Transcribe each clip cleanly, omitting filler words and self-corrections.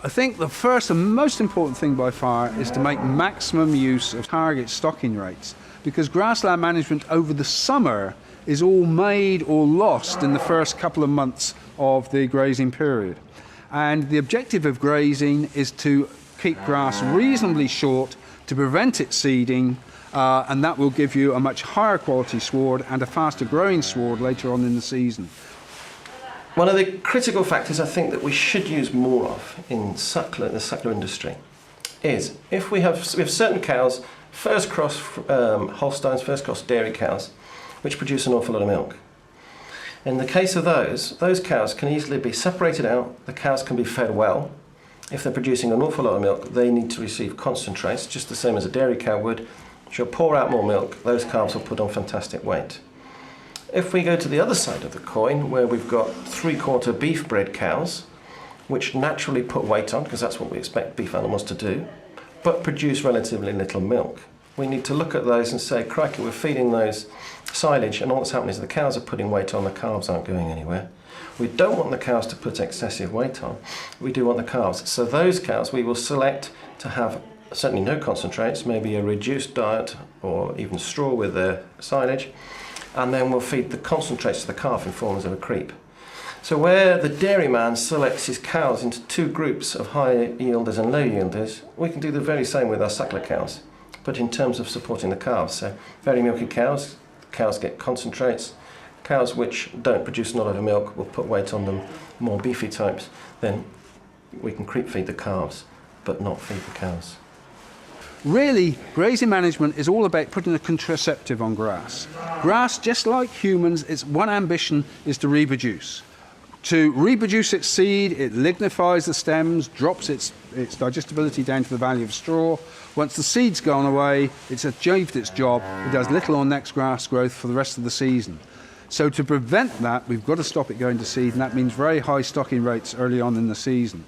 I think the first and most important thing by far is to make maximum use of target stocking rates, because grassland management over the summer is all made or lost in the first couple of months of the grazing period. And the objective of grazing is to keep grass reasonably short to prevent it seeding, and that will give you a much higher quality sward and a faster growing sward later on in the season. One of the critical factors I think that we should use more of in the suckler industry is if we have certain cows, first cross Holsteins, first cross dairy cows, which produce an awful lot of milk. In the case of those cows can easily be separated out, the cows can be fed well. If they're producing an awful lot of milk, they need to receive concentrates, just the same as a dairy cow would. She'll pour out more milk, those calves will put on fantastic weight. If we go to the other side of the coin, where we've got 3/4 beef bred cows, which naturally put weight on, because that's what we expect beef animals to do, but produce relatively little milk, we need to look at those and say, crikey, we're feeding those silage, and all that's happening is the cows are putting weight on, the calves aren't going anywhere. We don't want the cows to put excessive weight on, we do want the calves. So those cows we will select to have certainly no concentrates, maybe a reduced diet or even straw with their silage, and then we'll feed the concentrates to the calf in forms of a creep. So where the dairyman selects his cows into two groups of high yielders and low yielders, we can do the very same with our suckler cows, but in terms of supporting the calves. So very milky cows get concentrates. Cows which don't produce a lot of milk will put weight on them, more beefy types, then we can creep feed the calves, but not feed the cows. Really, grazing management is all about putting a contraceptive on grass. Grass, just like humans, its one ambition is to reproduce. To reproduce its seed, it lignifies the stems, drops its digestibility down to the value of straw. Once the seed's gone away, it's achieved its job. It does little or next grass growth for the rest of the season. So to prevent that, we've got to stop it going to seed, and that means very high stocking rates early on in the season.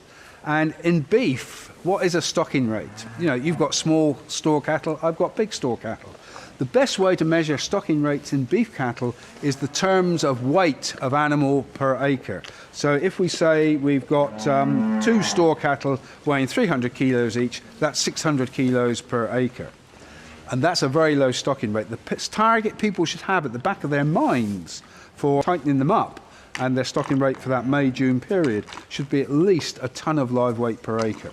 And in beef, what is a stocking rate? You know, you've got small store cattle, I've got big store cattle. The best way to measure stocking rates in beef cattle is the terms of weight of animal per acre. So if we say we've got 2 store cattle weighing 300 kilos each, that's 600 kilos per acre. And that's a very low stocking rate. The target people should have at the back of their minds for tightening them up and their stocking rate for that May-June period should be at least a ton of live weight per acre.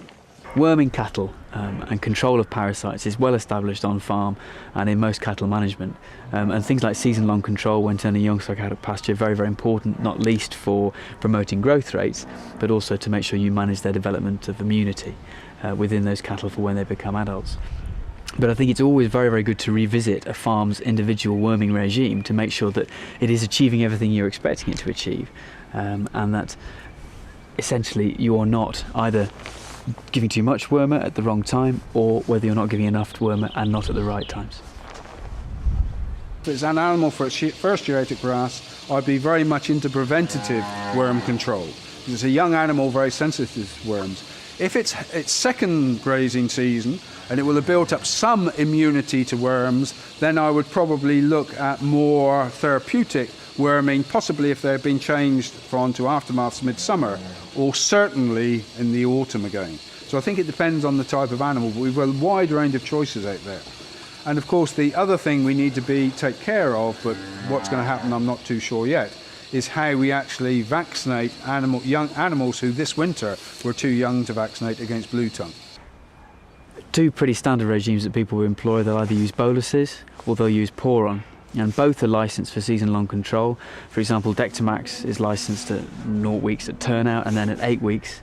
Worming cattle and control of parasites is well established on farm and in most cattle management. And things like season-long control when turning young stock out of pasture are very, very important, not least for promoting growth rates, but also to make sure you manage their development of immunity within those cattle for when they become adults. But I think it's always very, very good to revisit a farm's individual worming regime to make sure that it is achieving everything you're expecting it to achieve, and that essentially you're not either giving too much wormer at the wrong time, or whether you're not giving enough wormer and not at the right times. If it's an animal for its first year out at grass, I'd be very much into preventative worm control. It's a young animal very sensitive to worms. If it's its second grazing season and it will have built up some immunity to worms, then I would probably look at more therapeutic worming, possibly if they've been changed onto aftermaths midsummer, or certainly in the autumn again. So I think it depends on the type of animal, but we've a wide range of choices out there. And of course the other thing we need to take care of, but what's going to happen I'm not too sure yet, is how we actually vaccinate young animals who this winter were too young to vaccinate against blue tongue. Two pretty standard regimes that people will employ, they'll either use boluses or they'll use Poron. And both are licensed for season-long control. For example, Dectomax is licensed at 0 weeks at turnout and then at 8 weeks.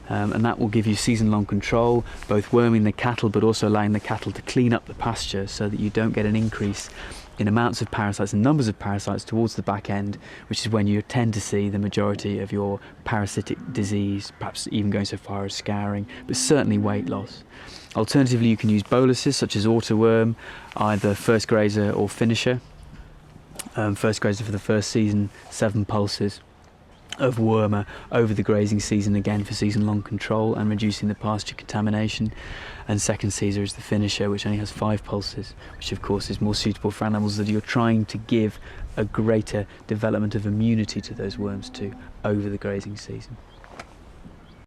And that will give you season-long control, both worming the cattle but also allowing the cattle to clean up the pasture so that you don't get an increase in amounts of parasites and numbers of parasites towards the back end, which is when you tend to see the majority of your parasitic disease, perhaps even going so far as scouring, but certainly weight loss. Alternatively, you can use boluses such as autoworm, either first grazer or finisher. First grazer for the first season, 7 pulses of wormer over the grazing season, again for season-long control and reducing the pasture contamination. And second Caesar is the finisher, which only has 5 pulses, which of course is more suitable for animals that you're trying to give a greater development of immunity to those worms to over the grazing season.